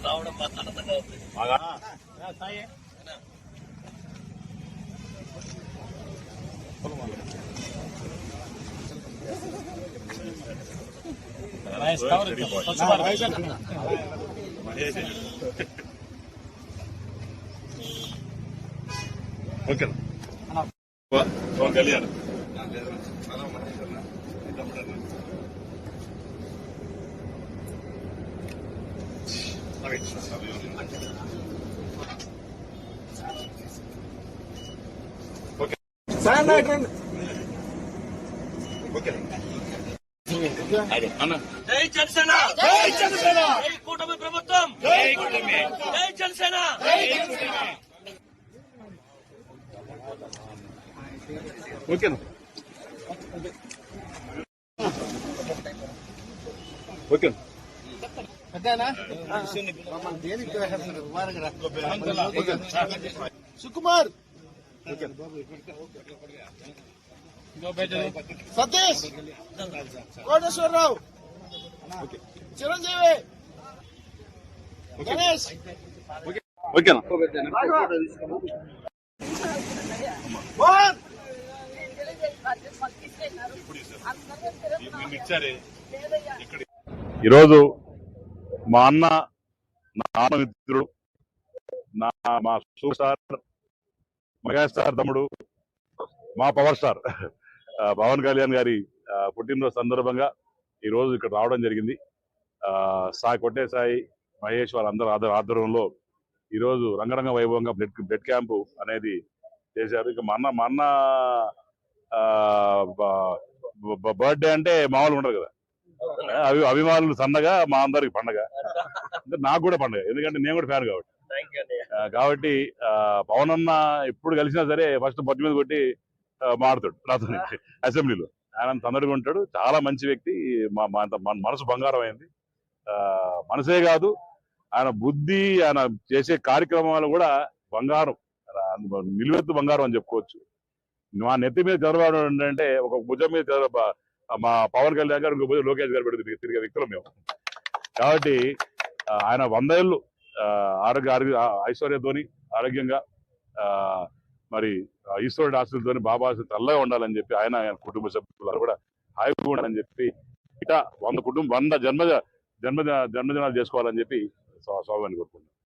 రావడం మాట్లాడదంగా ఉంది. ఓకే కళ్యాణ్ జై జనసేన, జై జనసేన, జై కూటమి ప్రభుత్వం, జై కూటమి, జై జనసేన, జై జనసేన. ఓకేనా ఓకే సుకుమార్, సతీష్, కోటేశ్వరరావు, చిరంజీవి, గణేష్. ఓకేనా ఈరోజు మా అన్న, నా ఆత్మమిత్రుడు, మా సూపర్ స్టార్, మెగాస్టార్ తమ్ముడు, మా పవర్ స్టార్ పవన్ కళ్యాణ్ గారి పుట్టినరోజు సందర్భంగా ఈరోజు ఇక్కడ రావడం జరిగింది. కొట్టే సాయి, మహేష్ వాళ్ళందరూ ఆధ్వర్యంలో ఈరోజు రంగరంగ వైభవంగా బ్లడ్ క్యాంపు అనేది చేశారు. ఇక మా అన్న బర్త్డే అంటే మామూలు ఉండదు కదా, అభిమానులు సన్నగా మా అందరికి పండగ, అంటే నాకు కూడా పండగ, ఎందుకంటే నేను కూడా ఫ్యాన్ కాబట్టి పవన్ అన్న ఎప్పుడు కలిసినా సరే ఫస్ట్ బొట్టు మీద కొట్టి మారుతాడు నాతో అసెంబ్లీలో. ఆయన తొందరగా ఉంటాడు, చాలా మంచి వ్యక్తి, మన మనసు బంగారం అయింది. మనసే కాదు, ఆయన బుద్ధి, ఆయన చేసే కార్యక్రమాలు కూడా బంగారం, నిలువెత్తు బంగారం అని చెప్పుకోవచ్చు. మా నెత్తి మీద చంద్రబాబు ఏంటంటే ఒక భుజం మీద మా పవన్ కళ్యాణ్ గారు, ఇంకో భుజం లోకేష్ గారు పెడుతుంది తిరిగే వ్యక్తులు మేము. కాబట్టి ఆయన 100 ఏళ్ళు ఐశ్వర్యంతోని, ఆరోగ్యంగా, మరి ఈశ్వరుడి ఆశలతోని, బాబా ఆశలు చల్లగా ఉండాలని చెప్పి ఆయన కుటుంబ సభ్యులు కూడా హాయిగా ఉండాలని చెప్పి ఇట 100 జన్మదినాలు చేసుకోవాలని చెప్పి స్వామిని కోరుకుంటున్నాను.